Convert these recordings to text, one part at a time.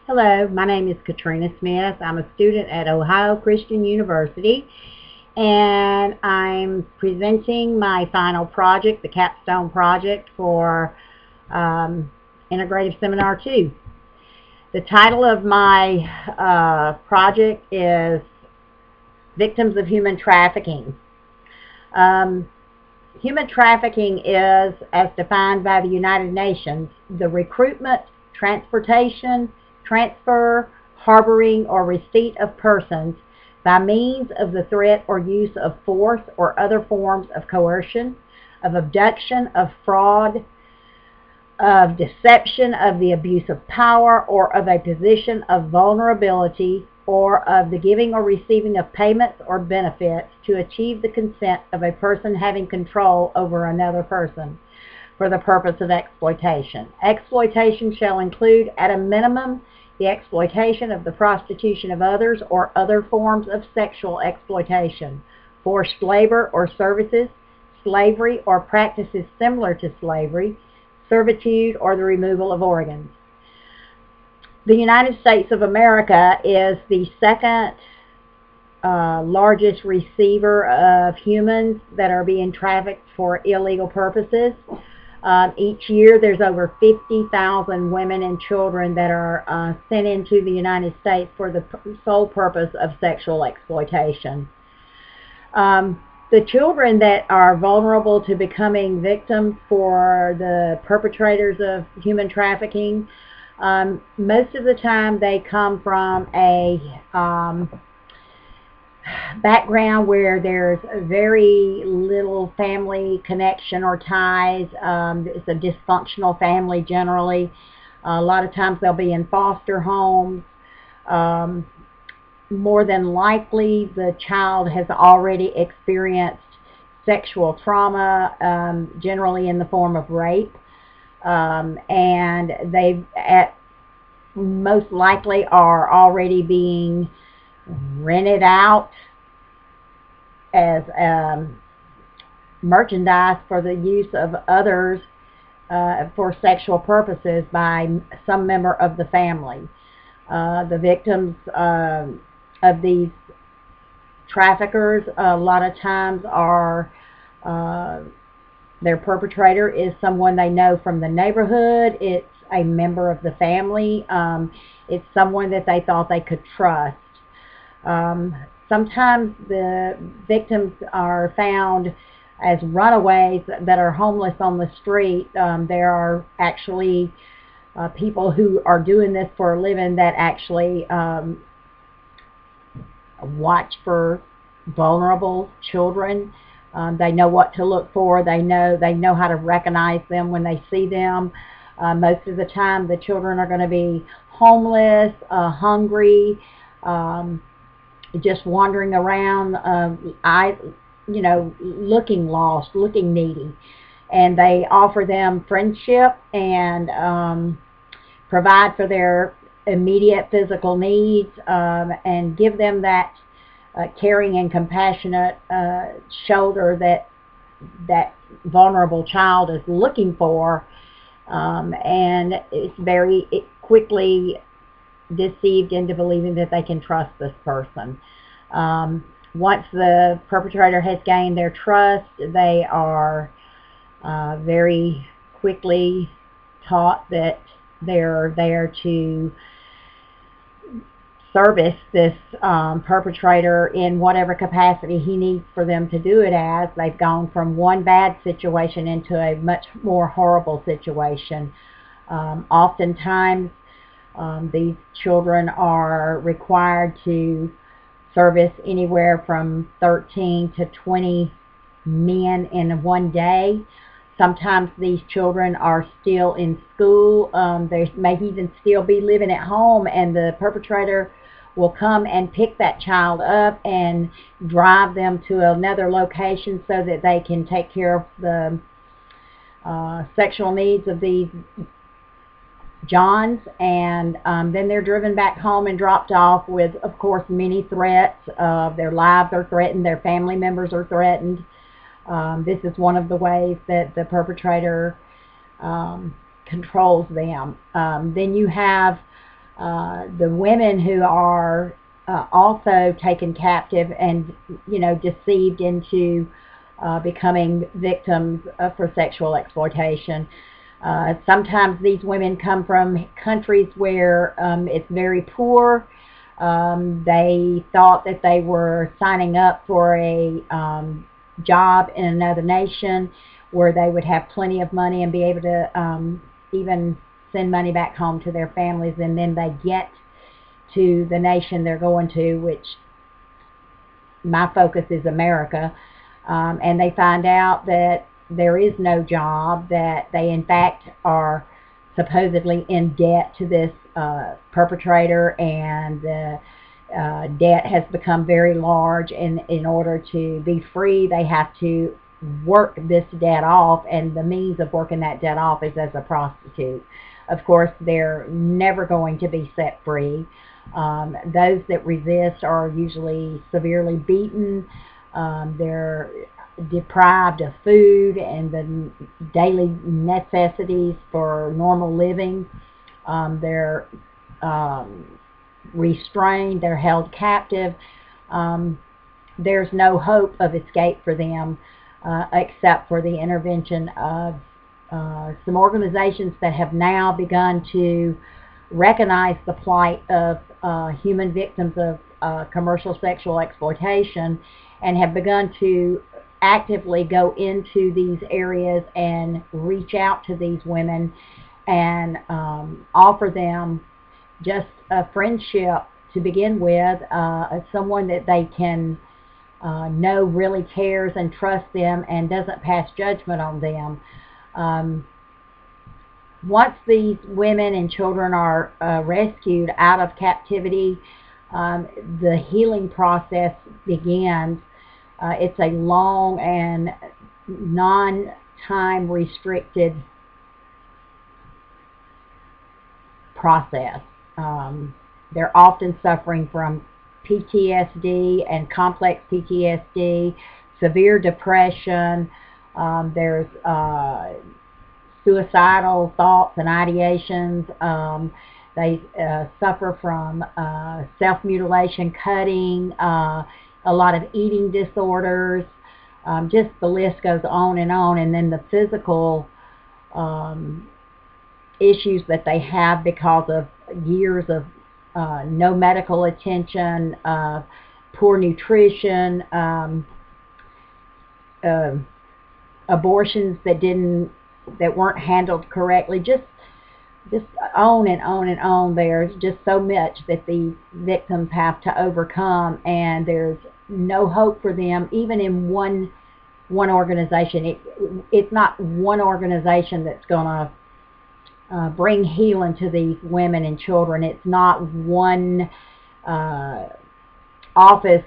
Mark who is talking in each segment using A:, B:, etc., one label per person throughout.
A: Hello, my name is Katrina Smith. I'm a student at Ohio Christian University, and I'm presenting my final project, the capstone project for Integrative Seminar 2. The title of my project is Victims of Human Trafficking. Um, Human trafficking is, as defined by the United Nations, the recruitment, transportation, transfer, harboring, or receipt of persons by means of the threat or use of force or other forms of coercion, of abduction, of fraud, of deception, of the abuse of power, or of a position of vulnerability, or of the giving or receiving of payments or benefits to achieve the consent of a person having control over another person for the purpose of exploitation. Exploitation shall include, at a minimum, the exploitation of the prostitution of others or other forms of sexual exploitation, forced labor or services, slavery or practices similar to slavery, servitude, or the removal of organs. The United States of America is the second largest receiver of humans that are being trafficked for illegal purposes. Each year there's over 50,000 women and children that are sent into the United States for the sole purpose of sexual exploitation. The children that are vulnerable to becoming victims for the perpetrators of human trafficking, most of the time they come from a background where there's very little family connection or ties. It's a dysfunctional family generally. A lot of times they'll be in foster homes. More than likely the child has already experienced sexual trauma, generally in the form of rape. And they most likely are already being rented out as merchandise for the use of others for sexual purposes by some member of the family. The victims of these traffickers a lot of times are their perpetrator is someone they know from the neighborhood. It's a member of the family. It's someone that they thought they could trust. Sometimes the victims are found as runaways that are homeless on the street. There are actually people who are doing this for a living that actually watch for vulnerable children. They know what to look for. They know how to recognize them when they see them. Most of the time the children are going to be homeless, hungry, just wandering around, looking lost, looking needy. And they offer them friendship and provide for their immediate physical needs, and give them that caring and compassionate shoulder that vulnerable child is looking for, and it's quickly deceived into believing that they can trust this person. Once the perpetrator has gained their trust, they are very quickly taught that they're there to service this perpetrator in whatever capacity he needs for them to do it as. They've gone from one bad situation into a much more horrible situation. Oftentimes these children are required to service anywhere from 13 to 20 men in one day. Sometimes these children are still in school. They may even still be living at home, and the perpetrator will come and pick that child up and drive them to another location so that they can take care of the sexual needs of these Johns, and then they're driven back home and dropped off with, of course, many threats. Their lives are threatened, their family members are threatened. This is one of the ways that the perpetrator controls them. Then you have the women who are also taken captive and, deceived into becoming victims for sexual exploitation. Sometimes these women come from countries where it's very poor. They thought that they were signing up for a job in another nation where they would have plenty of money and be able to even send money back home to their families, and then they get to the nation they're going to, which my focus is America, and they find out that there is no job, that they in fact are supposedly in debt to this perpetrator, and the debt has become very large, and in order to be free they have to work this debt off, and the means of working that debt off is as a prostitute. Of course, they're never going to be set free. Those that resist are usually severely beaten. They're deprived of food and the daily necessities for normal living. They're restrained. They're held captive. There's no hope of escape for them except for the intervention of some organizations that have now begun to recognize the plight of human victims of commercial sexual exploitation, and have begun to actively go into these areas and reach out to these women and offer them just a friendship to begin with, someone that they can know really cares and trusts them and doesn't pass judgment on them. Once these women and children are rescued out of captivity, the healing process begins. It's a long and non-time restricted process. They're often suffering from PTSD and complex PTSD, severe depression. There's suicidal thoughts and ideations. They suffer from self-mutilation, cutting, a lot of eating disorders. Just the list goes on. And then the physical issues that they have because of years of no medical attention, poor nutrition, abortions that weren't handled correctly, just on and on and on. There's just so much that the victims have to overcome, and there's no hope for them, even in one organization. It's not one organization that's going to bring healing to these women and children. It's not one office,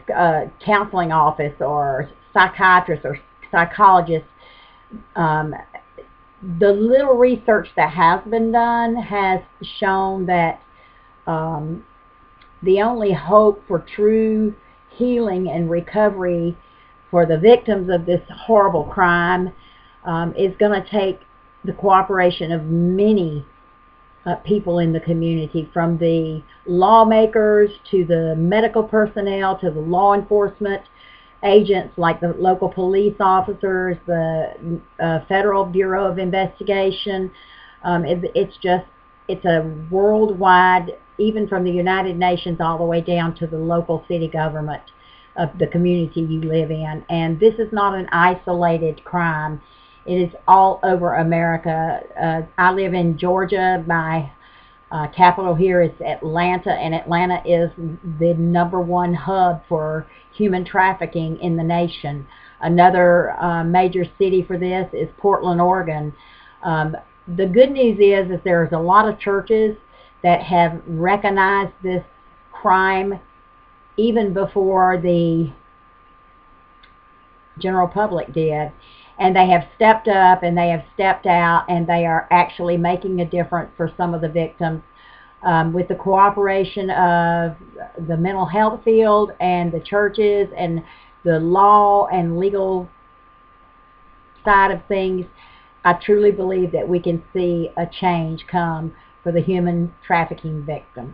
A: counseling office, or psychiatrist or psychologist. The little research that has been done has shown that the only hope for true healing and recovery for the victims of this horrible crime is going to take the cooperation of many people in the community, from the lawmakers to the medical personnel to the law enforcement agents like the local police officers, the Federal Bureau of Investigation. It's a worldwide, even from the United Nations all the way down to the local city government of the community you live in. And this is not an isolated crime. It is all over America. I live in Georgia. My capital here is Atlanta, and Atlanta is the #1 hub for human trafficking in the nation. Another major city for this is Portland, Oregon. The good news is that there's a lot of churches that have recognized this crime even before the general public did. And they have stepped up and they have stepped out, and they are actually making a difference for some of the victims with the cooperation of the mental health field and the churches and the law and legal side of things. I truly believe that we can see a change come for the human trafficking victims.